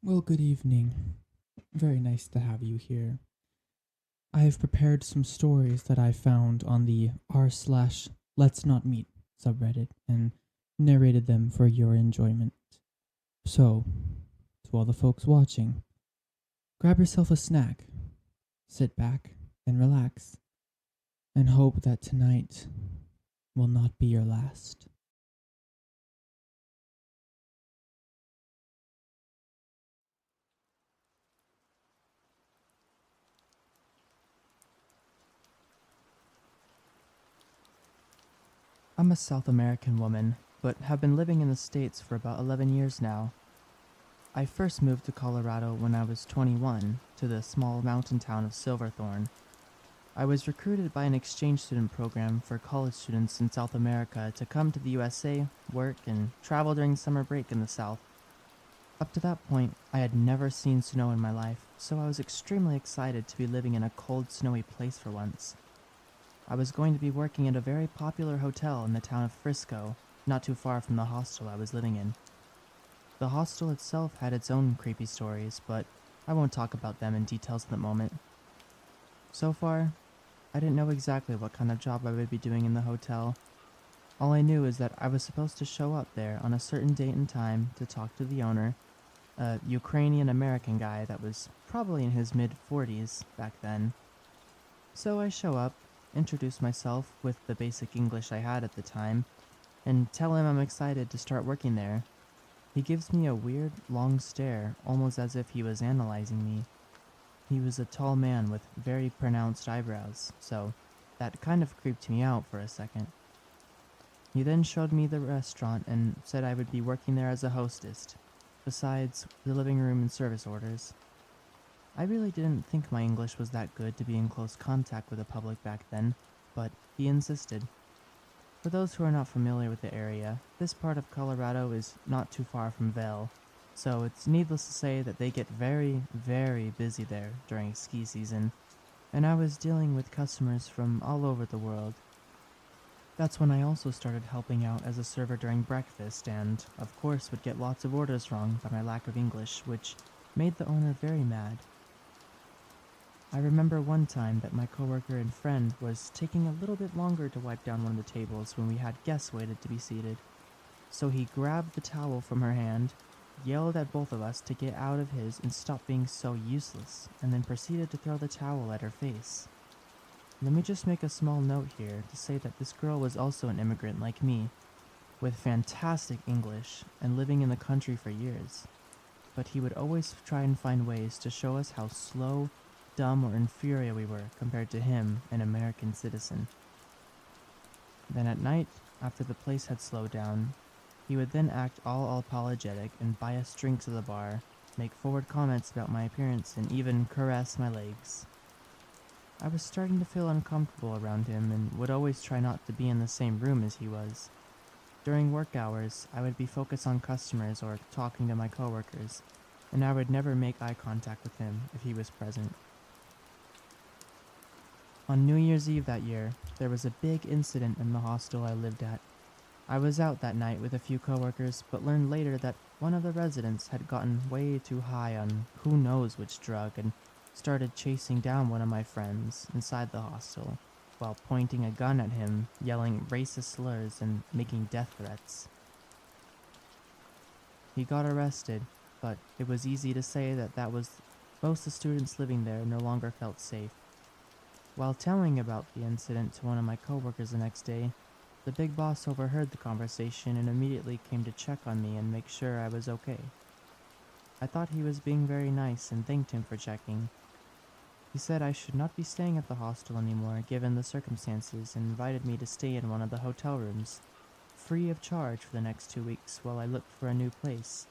Well, good evening. Very nice to have you here. I have prepared some stories that I found on the r slash let's not meet subreddit and narrated them for your enjoyment. So, to all the folks watching, grab yourself a snack, sit back and relax, and hope that tonight will not be your last. I'm a South American woman, but have been living in the States for about 11 years now. I first moved to Colorado when I was 21 to the small mountain town of Silverthorne. I was recruited by an exchange student program for college students in South America to come to the USA, work, and travel during summer break in the South. Up to that point, I had never seen snow in my life, so I was extremely excited to be living in a cold, snowy place for once. I was going to be working at a very popular hotel in the town of Frisco, not too far from the hostel I was living in. The hostel itself had its own creepy stories, but I won't talk about them in details at the moment. So far, I didn't know exactly what kind of job I would be doing in the hotel. All I knew is that I was supposed to show up there on a certain date and time to talk to the owner, a Ukrainian American guy that was probably in his mid 40s back then. So I show up, introduce myself with the basic English I had at the time, and tell him I'm excited to start working there. He gives me a weird, long stare, almost as if he was analyzing me. He was a tall man with very pronounced eyebrows, so that kind of creeped me out for a second. He then showed me the restaurant and said I would be working there as a hostess, besides the living room and service orders. I really didn't think my English was that good to be in close contact with the public back then, but he insisted. For those who are not familiar with the area, this part of Colorado is not too far from Vail, so it's needless to say that they get very, very busy there during ski season, and I was dealing with customers from all over the world. That's when I also started helping out as a server during breakfast, and of course would get lots of orders wrong by my lack of English, which made the owner very mad. I remember one time that my coworker and friend was taking a little bit longer to wipe down one of the tables when we had guests waited to be seated. So he grabbed the towel from her hand, yelled at both of us to get out of his and stop being so useless, and then proceeded to throw the towel at her face. Let me just make a small note here to say that this girl was also an immigrant like me, with fantastic English and living in the country for years. But he would always try and find ways to show us how slow, dumb, or inferior we were compared to him, an American citizen. Then at night, after the place had slowed down, he would then act all apologetic and buy us drinks at the bar, make forward comments about my appearance, and even caress my legs. I was starting to feel uncomfortable around him and would always try not to be in the same room as he was. During work hours, I would be focused on customers or talking to my coworkers, and I would never make eye contact with him if he was present. On New Year's Eve that year, there was a big incident in the hostel I lived at. I was out that night with a few coworkers, but learned later that one of the residents had gotten way too high on who knows which drug and started chasing down one of my friends inside the hostel while pointing a gun at him, yelling racist slurs, and making death threats. He got arrested, but it was easy to say that most of the students living there no longer felt safe. While telling about the incident to one of my coworkers the next day, the big boss overheard the conversation and immediately came to check on me and make sure I was okay. I thought he was being very nice and thanked him for checking. He said I should not be staying at the hostel anymore given the circumstances and invited me to stay in one of the hotel rooms, free of charge for the next 2 weeks while I looked for a new place.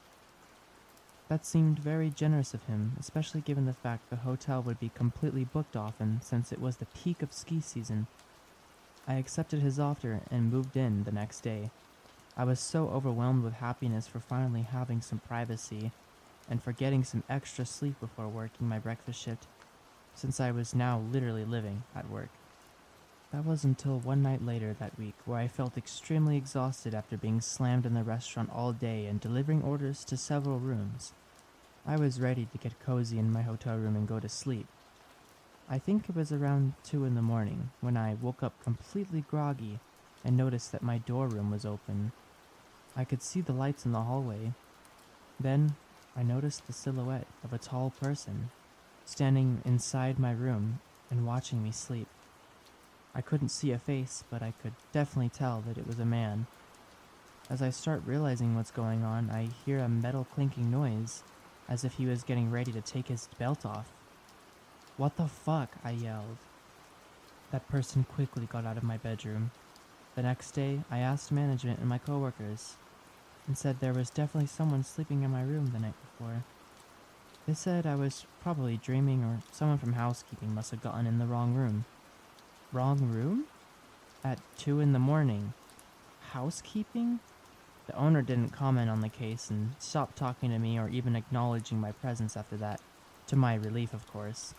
That seemed very generous of him, especially given the fact the hotel would be completely booked often since it was the peak of ski season. I accepted his offer and moved in the next day. I was so overwhelmed with happiness for finally having some privacy and for getting some extra sleep before working my breakfast shift, since I was now literally living at work. That was until one night later that week where I felt extremely exhausted after being slammed in the restaurant all day and delivering orders to several rooms. I was ready to get cozy in my hotel room and go to sleep. I think it was around 2 in the morning when I woke up completely groggy and noticed that my door room was open. I could see the lights in the hallway. Then I noticed the silhouette of a tall person standing inside my room and watching me sleep. I couldn't see a face, but I could definitely tell that it was a man. As I start realizing what's going on, I hear a metal clinking noise, as if he was getting ready to take his belt off. "What the fuck?" I yelled. That person quickly got out of my bedroom. The next day, I asked management and my coworkers, and said there was definitely someone sleeping in my room the night before. They said I was probably dreaming, or someone from housekeeping must have gotten in the wrong room. Wrong room? At 2 in the morning. Housekeeping? The owner didn't comment on the case and stopped talking to me or even acknowledging my presence after that, to my relief, of course.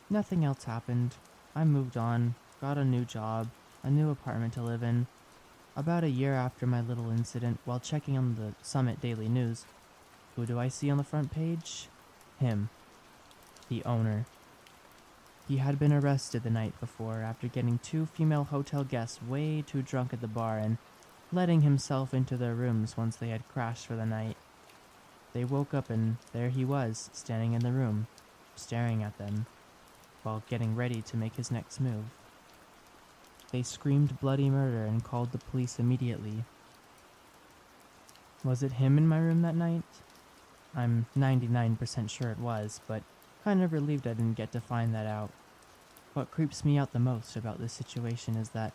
Nothing else happened. I moved on, got a new job, a new apartment to live in. About a year after my little incident, while checking on the Summit Daily News, who do I see on the front page? Him. The owner. He had been arrested the night before after getting 2 female hotel guests way too drunk at the bar and letting himself into their rooms once they had crashed for the night. They woke up and there he was, standing in the room, staring at them, while getting ready to make his next move. They screamed bloody murder and called the police immediately. Was it him in my room that night? I'm 99% sure it was, but kind of relieved I didn't get to find that out. What creeps me out the most about this situation is that,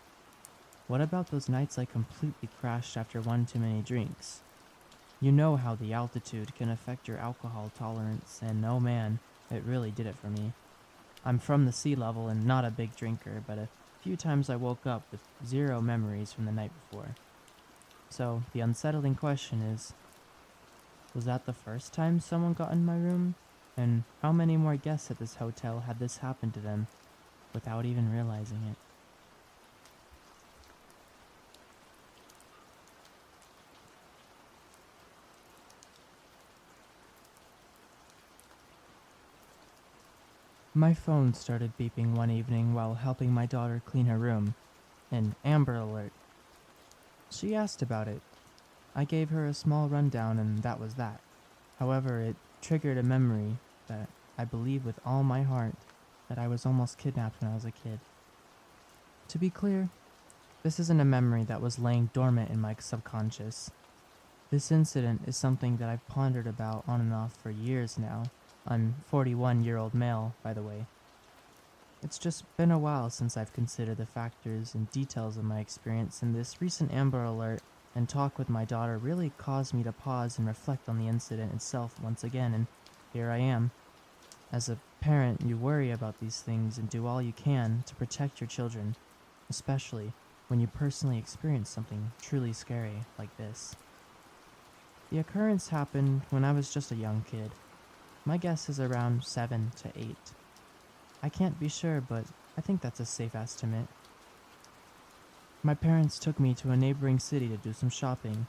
what about those nights I completely crashed after one too many drinks? You know how the altitude can affect your alcohol tolerance, and oh man, it really did it for me. I'm from the sea level and not a big drinker, but a few times I woke up with zero memories from the night before. So the unsettling question is, was that the first time someone got in my room? And how many more guests at this hotel had this happen to them without even realizing it? My phone started beeping one evening while helping my daughter clean her room. An Amber Alert. She asked about it. I gave her a small rundown and that was that. However, it triggered a memory that I believe with all my heart that I was almost kidnapped when I was a kid. To be clear, this isn't a memory that was laying dormant in my subconscious. This incident is something that I've pondered about on and off for years now. I'm 41-year-old male, by the way. It's just been a while since I've considered the factors and details of my experience, and this recent Amber Alert and talk with my daughter really caused me to pause and reflect on the incident itself once again, and here I am. As a parent, you worry about these things and do all you can to protect your children, especially when you personally experience something truly scary like this. The occurrence happened when I was just a young kid. My guess is around 7 to 8. I can't be sure, but I think that's a safe estimate. My parents took me to a neighboring city to do some shopping.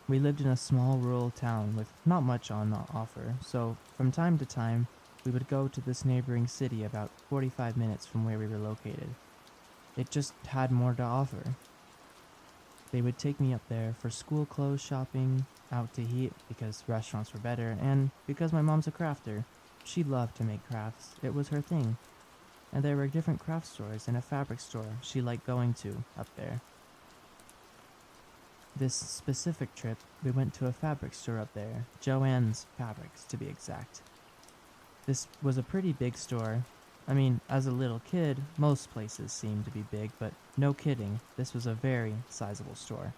We lived in a small rural town with not much on offer, so from time to time, we would go to this neighboring city about 45 minutes from where we were located. It just had more to offer. They would take me up there for school clothes shopping, out to eat because restaurants were better, and because my mom's a crafter. She loved to make crafts. It was her thing. And there were different craft stores and a fabric store she liked going to up there. This specific trip, we went to a fabric store up there, Joann's Fabrics to be exact. This was a pretty big store. I mean, as a little kid, most places seemed to be big, but no kidding, this was a very sizable store.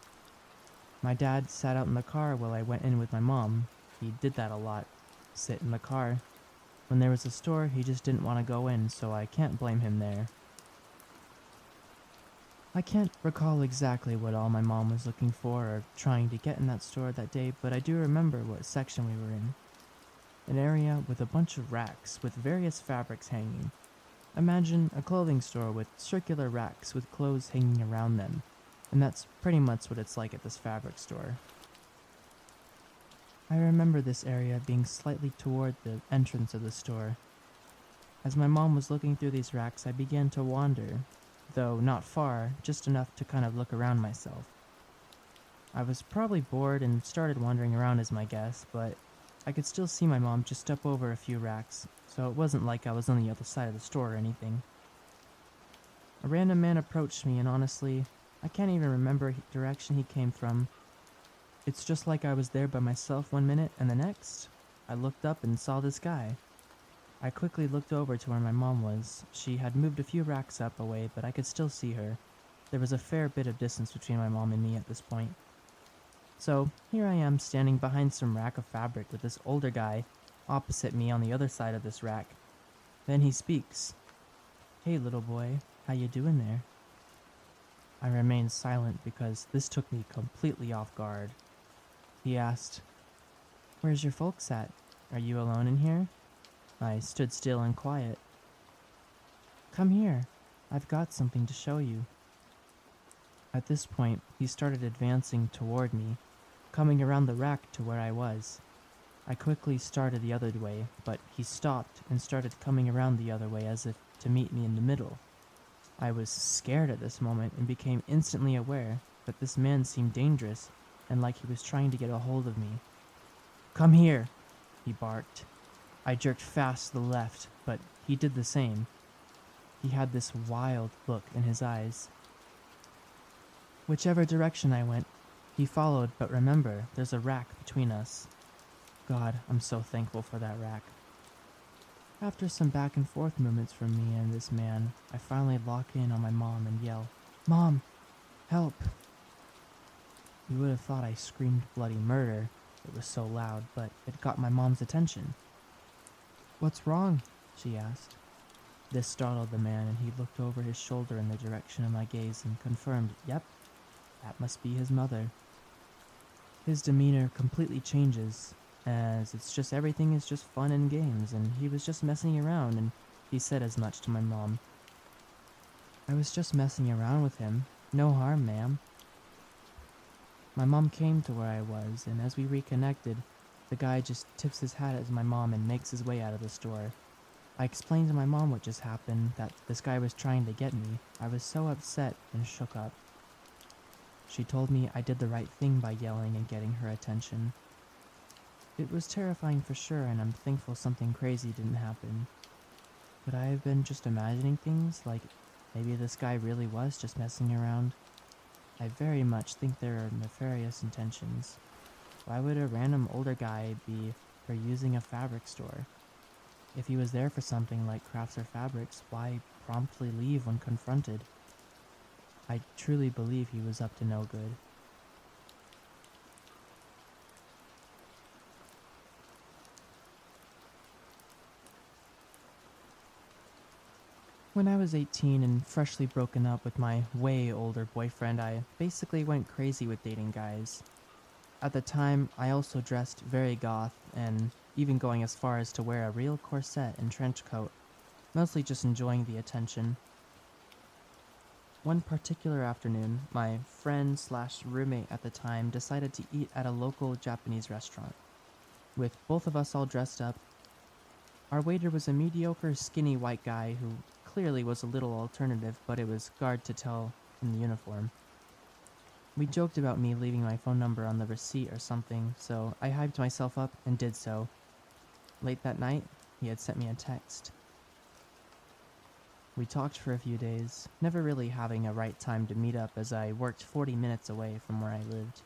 My dad sat out in the car while I went in with my mom. He did that a lot, sit in the car. When there was a store, he just didn't want to go in, so I can't blame him there. I can't recall exactly what all my mom was looking for or trying to get in that store that day, but I do remember what section we were in. An area with a bunch of racks with various fabrics hanging. Imagine a clothing store with circular racks with clothes hanging around them, and that's pretty much what it's like at this fabric store. I remember this area being slightly toward the entrance of the store. As my mom was looking through these racks, I began to wander, though not far, just enough to kind of look around myself. I was probably bored and started wandering around as my guess, but I could still see my mom just step over a few racks, so it wasn't like I was on the other side of the store or anything. A random man approached me, and honestly, I can't even remember direction he came from. It's just like I was there by myself one minute, and the next, I looked up and saw this guy. I quickly looked over to where my mom was. She had moved a few racks up away, but I could still see her. There was a fair bit of distance between my mom and me at this point. So, here I am standing behind some rack of fabric with this older guy opposite me on the other side of this rack. Then he speaks. "Hey little boy, how you doing there?" I remained silent because this took me completely off guard. He asked, "Where's your folks at? Are you alone in here?" I stood still and quiet. "Come here, I've got something to show you." At this point, he started advancing toward me, coming around the rack to where I was. I quickly started the other way, but he stopped and started coming around the other way as if to meet me in the middle. I was scared at this moment and became instantly aware that this man seemed dangerous and like he was trying to get a hold of me. "Come here," he barked. I jerked fast to the left, but he did the same. He had this wild look in his eyes. Whichever direction I went, he followed, but remember, there's a rack between us. God, I'm so thankful for that rack. After some back and forth movements from me and this man, I finally lock in on my mom and yell, "Mom, help!" You would have thought I screamed bloody murder. It was so loud, but it got my mom's attention. "What's wrong?" she asked. This startled the man, and he looked over his shoulder in the direction of my gaze and confirmed, yep, that must be his mother. His demeanor completely changes, as it's just everything is just fun and games, and he was just messing around, and he said as much to my mom. "I was just messing around with him. No harm, ma'am." My mom came to where I was, and as we reconnected, the guy just tips his hat at my mom and makes his way out of the store. I explained to my mom what just happened, that this guy was trying to get me. I was so upset and shook up. She told me I did the right thing by yelling and getting her attention. It was terrifying for sure, and I'm thankful something crazy didn't happen. Could I have been just imagining things, like maybe this guy really was just messing around? I very much think there are nefarious intentions. Why would a random older guy be for using a fabric store? If he was there for something like crafts or fabrics, why promptly leave when confronted? I truly believe he was up to no good. When I was 18 and freshly broken up with my way older boyfriend, I basically went crazy with dating guys. At the time, I also dressed very goth, and even going as far as to wear a real corset and trench coat, mostly just enjoying the attention. One particular afternoon, my friend slash roommate at the time decided to eat at a local Japanese restaurant. With both of us all dressed up, our waiter was a mediocre, skinny white guy who clearly was a little alternative, but it was hard to tell from the uniform. We joked about me leaving my phone number on the receipt or something, so I hyped myself up and did so. Late that night, he had sent me a text. We talked for a few days, never really having a right time to meet up as I worked 40 minutes away from where I lived.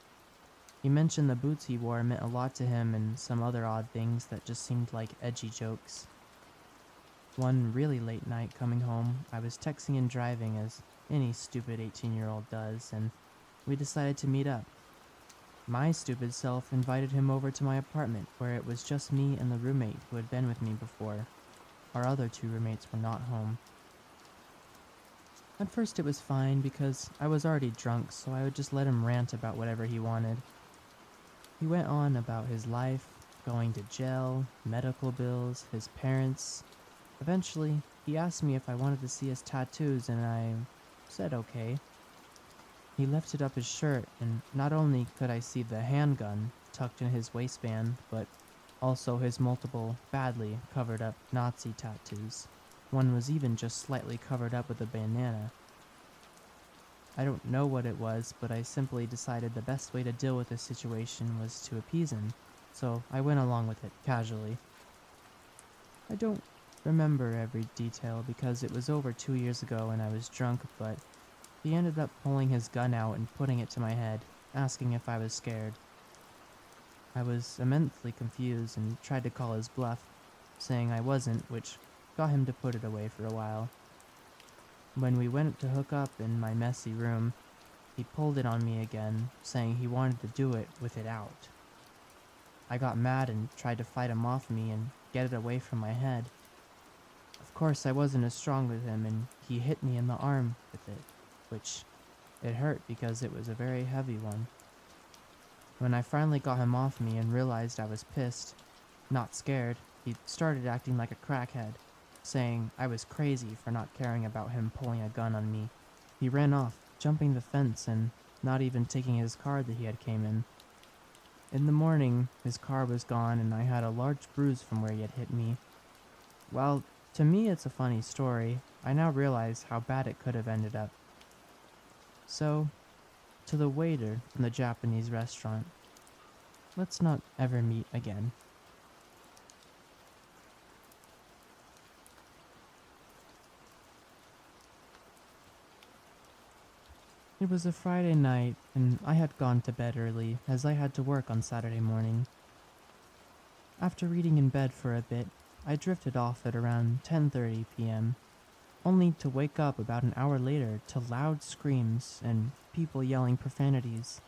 He mentioned the boots he wore meant a lot to him and some other odd things that just seemed like edgy jokes. One really late night coming home, I was texting and driving as any stupid 18-year-old does, and we decided to meet up. My stupid self invited him over to my apartment, where it was just me and the roommate who had been with me before. Our other two roommates were not home. At first it was fine because I was already drunk, so I would just let him rant about whatever he wanted. He went on about his life, going to jail, medical bills, his parents. Eventually, he asked me if I wanted to see his tattoos, and I said okay. He lifted up his shirt, and not only could I see the handgun tucked in his waistband, but also his multiple, badly covered up Nazi tattoos. One was even just slightly covered up with a bandana. I don't know what it was, but I simply decided the best way to deal with this situation was to appease him, so I went along with it, casually. I don't remember every detail because it was over 2 years ago and I was drunk, but he ended up pulling his gun out and putting it to my head, asking if I was scared. I was immensely confused and tried to call his bluff, saying I wasn't, which got him to put it away for a while. When we went to hook up in my messy room, he pulled it on me again, saying he wanted to do it with it out. I got mad and tried to fight him off me and get it away from my head. Of course, I wasn't as strong with him, and he hit me in the arm with it, which it hurt because it was a very heavy one. When I finally got him off me and realized I was pissed, not scared, he started acting like a crackhead, saying I was crazy for not caring about him pulling a gun on me. He ran off, jumping the fence and not even taking his car that he had came in. In the morning, his car was gone and I had a large bruise from where he had hit me. While to me it's a funny story, I now realize how bad it could have ended up. So, to the waiter from the Japanese restaurant, let's not ever meet again. It was a Friday night, and I had gone to bed early, as I had to work on Saturday morning. After reading in bed for a bit, I drifted off at around 10:30 p.m., only to wake up about an hour later to loud screams and people yelling profanities.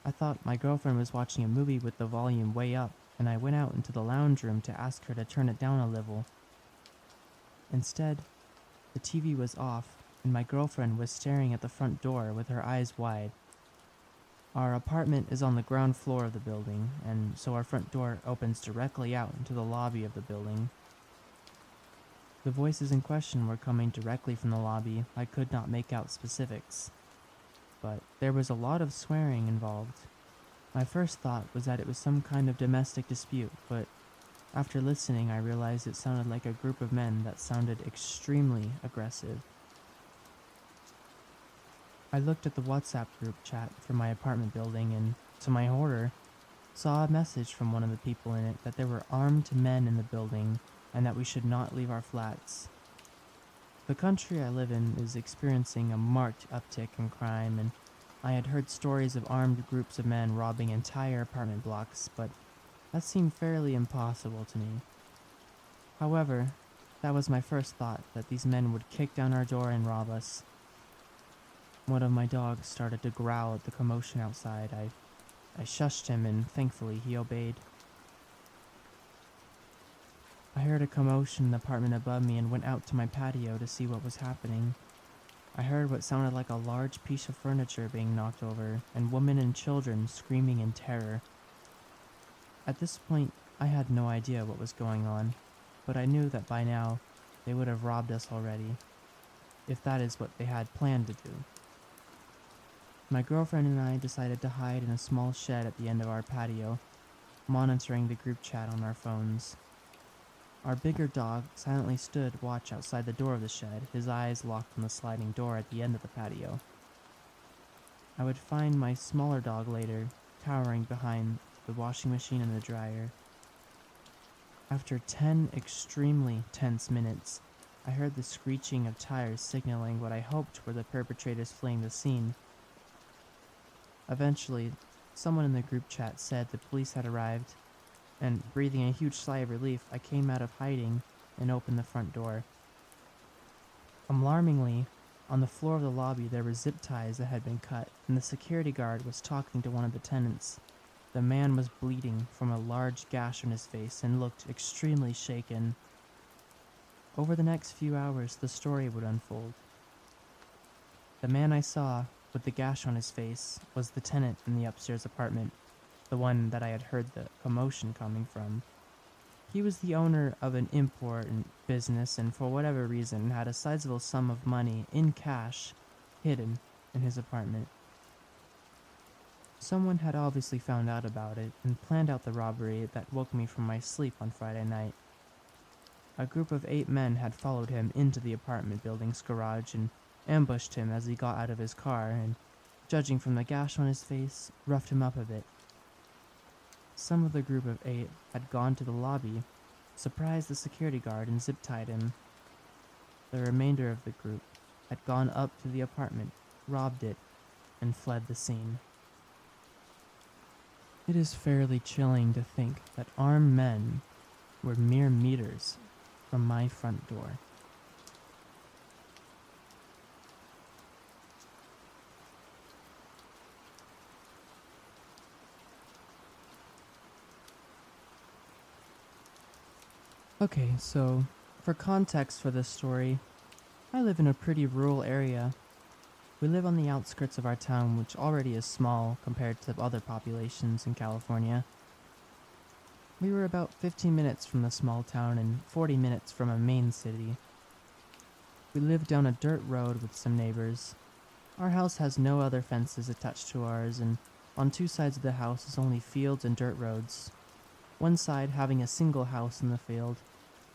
I thought my girlfriend was watching a movie with the volume way up, and I went out into the lounge room to ask her to turn it down a little. Instead, the TV was off, and my girlfriend was staring at the front door with her eyes wide. Our apartment is on the ground floor of the building, and so our front door opens directly out into the lobby of the building. The voices in question were coming directly from the lobby. I could not make out specifics, but there was a lot of swearing involved. My first thought was that it was some kind of domestic dispute, but after listening I realized it sounded like a group of men that sounded extremely aggressive. I looked at the WhatsApp group chat for my apartment building and, to my horror, saw a message from one of the people in it that there were armed men in the building and that we should not leave our flats. The country I live in is experiencing a marked uptick in crime, and I had heard stories of armed groups of men robbing entire apartment blocks, but that seemed fairly impossible to me. However, that was my first thought, that these men would kick down our door and rob us. One of my dogs started to growl at the commotion outside. I shushed him, and thankfully he obeyed. I heard a commotion in the apartment above me and went out to my patio to see what was happening. I heard what sounded like a large piece of furniture being knocked over, and women and children screaming in terror. At this point, I had no idea what was going on, but I knew that by now they would have robbed us already, if that is what they had planned to do. My girlfriend and I decided to hide in a small shed at the end of our patio, monitoring the group chat on our phones. Our bigger dog silently stood watch outside the door of the shed, his eyes locked on the sliding door at the end of the patio. I would find my smaller dog later, cowering behind the washing machine and the dryer. After 10 extremely tense minutes, I heard the screeching of tires signaling what I hoped were the perpetrators fleeing the scene. Eventually, someone in the group chat said the police had arrived, and breathing a huge sigh of relief, I came out of hiding and opened the front door. Alarmingly, on the floor of the lobby there were zip ties that had been cut, and the security guard was talking to one of the tenants. The man was bleeding from a large gash on his face and looked extremely shaken. Over the next few hours, the story would unfold. The man I saw with the gash on his face was the tenant in the upstairs apartment, the one that I had heard the commotion coming from. He was the owner of an important business and for whatever reason had a sizable sum of money in cash hidden in his apartment. Someone had obviously found out about it and planned out the robbery that woke me from my sleep on Friday night. A group of 8 men had followed him into the apartment building's garage and ambushed him as he got out of his car and, judging from the gash on his face, roughed him up a bit. Some of the group of 8 had gone to the lobby, surprised the security guard, and zip-tied him. The remainder of the group had gone up to the apartment, robbed it, and fled the scene. It is fairly chilling to think that armed men were mere meters from my front door. Okay, so for context for this story, I live in a pretty rural area. We live on the outskirts of our town, which already is small compared to other populations in California. We were about 15 minutes from the small town and 40 minutes from a main city. We live down a dirt road with some neighbors. Our house has no other fences attached to ours, and on 2 sides of the house is only fields and dirt roads. One side having a single house in the field.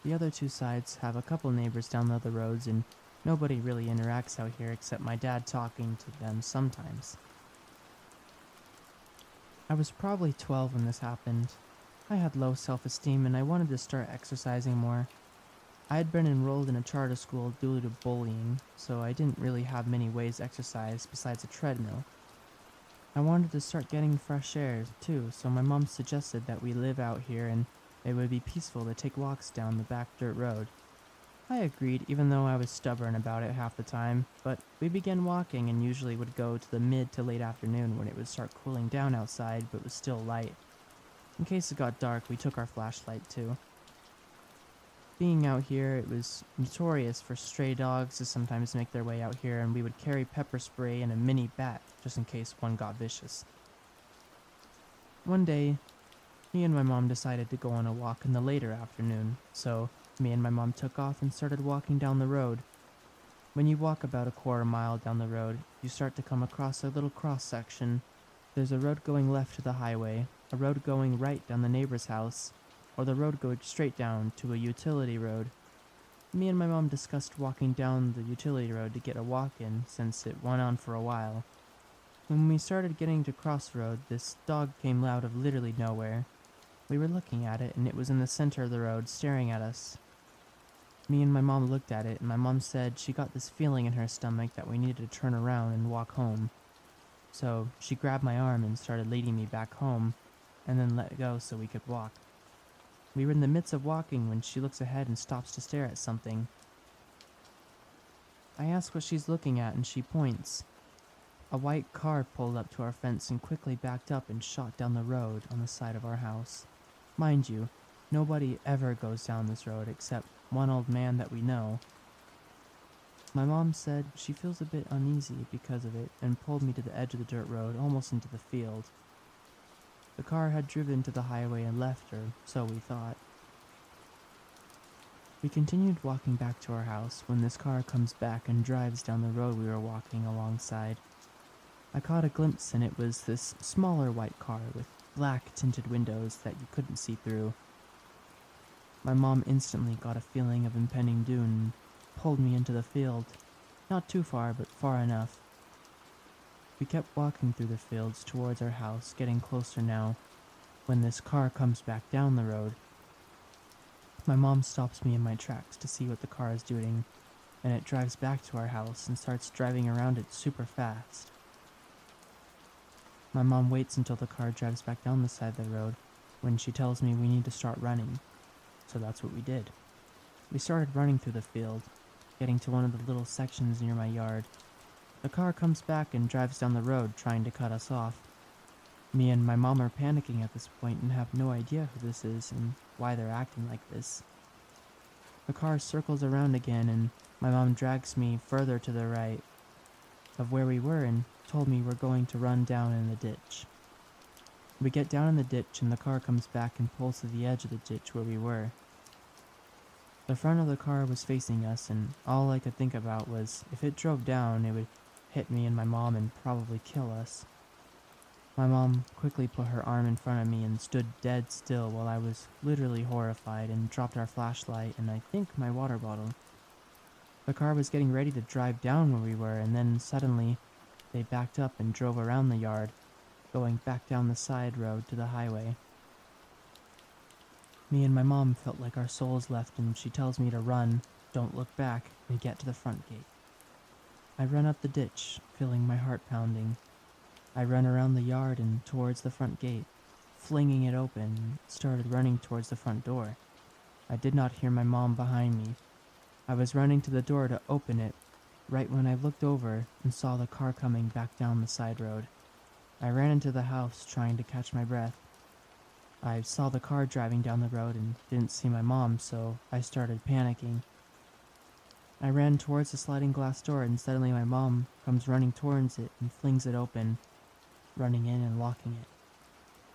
The other 2 sides have a couple neighbors down the other roads, and nobody really interacts out here except my dad talking to them sometimes. I was probably 12 when this happened. I had low self-esteem and I wanted to start exercising more. I had been enrolled in a charter school due to bullying, so I didn't really have many ways to exercise besides a treadmill. I wanted to start getting fresh air too, so my mom suggested that we live out here and it would be peaceful to take walks down the back dirt road. I agreed, even though I was stubborn about it half the time, but we began walking and usually would go to the mid to late afternoon when it would start cooling down outside but was still light. In case it got dark, we took our flashlight too. Being out here, it was notorious for stray dogs to sometimes make their way out here, and we would carry pepper spray and a mini bat just in case one got vicious. One day, me and my mom decided to go on a walk in the later afternoon, so me and my mom took off and started walking down the road. When you walk about a quarter mile down the road, you start to come across a little cross section. There's a road going left to the highway, a road going right down the neighbor's house, or the road going straight down to a utility road. Me and my mom discussed walking down the utility road to get a walk in since it went on for a while. When we started getting to Crossroad, this dog came out of literally nowhere. We were looking at it and it was in the center of the road staring at us. Me and my mom looked at it and my mom said she got this feeling in her stomach that we needed to turn around and walk home. So she grabbed my arm and started leading me back home and then let go so we could walk. We were in the midst of walking when she looks ahead and stops to stare at something. I ask what she's looking at and she points. A white car pulled up to our fence and quickly backed up and shot down the road on the side of our house. Mind you, nobody ever goes down this road except one old man that we know. My mom said she feels a bit uneasy because of it and pulled me to the edge of the dirt road almost into the field. The car had driven to the highway and left her, so we thought. We continued walking back to our house when this car comes back and drives down the road we were walking alongside. I caught a glimpse and it was this smaller white car with black tinted windows that you couldn't see through. My mom instantly got a feeling of impending doom and pulled me into the field. Not too far, but far enough. We kept walking through the fields towards our house, getting closer now, when this car comes back down the road. My mom stops me in my tracks to see what the car is doing, and it drives back to our house and starts driving around it super fast. My mom waits until the car drives back down the side of the road when she tells me we need to start running, so that's what we did. We started running through the field, getting to one of the little sections near my yard. The car comes back and drives down the road trying to cut us off. Me and my mom are panicking at this point and have no idea who this is and why they're acting like this. The car circles around again and my mom drags me further to the right of where we were and told me we're going to run down in the ditch. We get down in the ditch and the car comes back and pulls to the edge of the ditch where we were. The front of the car was facing us and all I could think about was if it drove down it would hit me and my mom and probably kill us. My mom quickly put her arm in front of me and stood dead still while I was literally horrified and dropped our flashlight and I think my water bottle. The car was getting ready to drive down where we were, and then suddenly they backed up and drove around the yard, going back down the side road to the highway. Me and my mom felt like our souls left, and she tells me to run, don't look back, and get to the front gate. I run up the ditch, feeling my heart pounding. I run around the yard and towards the front gate, flinging it open, and started running towards the front door. I did not hear my mom behind me. I was running to the door to open it, right when I looked over and saw the car coming back down the side road. I ran into the house trying to catch my breath. I saw the car driving down the road and didn't see my mom, so I started panicking. I ran towards the sliding glass door and suddenly my mom comes running towards it and flings it open, running in and locking it.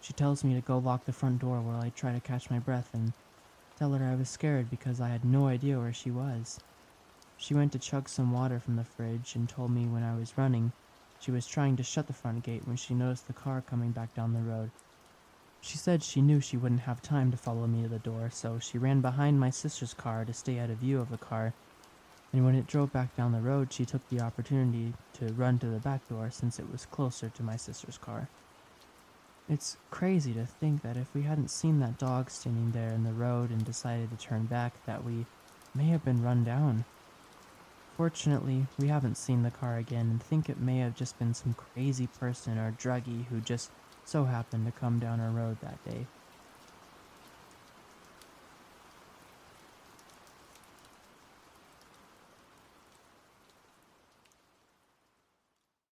She tells me to go lock the front door while I try to catch my breath and tell her I was scared because I had no idea where she was. She went to chug some water from the fridge and told me when I was running, she was trying to shut the front gate when she noticed the car coming back down the road. She said she knew she wouldn't have time to follow me to the door, so she ran behind my sister's car to stay out of view of the car, and when it drove back down the road, she took the opportunity to run to the back door since it was closer to my sister's car. It's crazy to think that if we hadn't seen that dog standing there in the road and decided to turn back, that we may have been run down. Fortunately, we haven't seen the car again and think it may have just been some crazy person or druggie who just so happened to come down our road that day.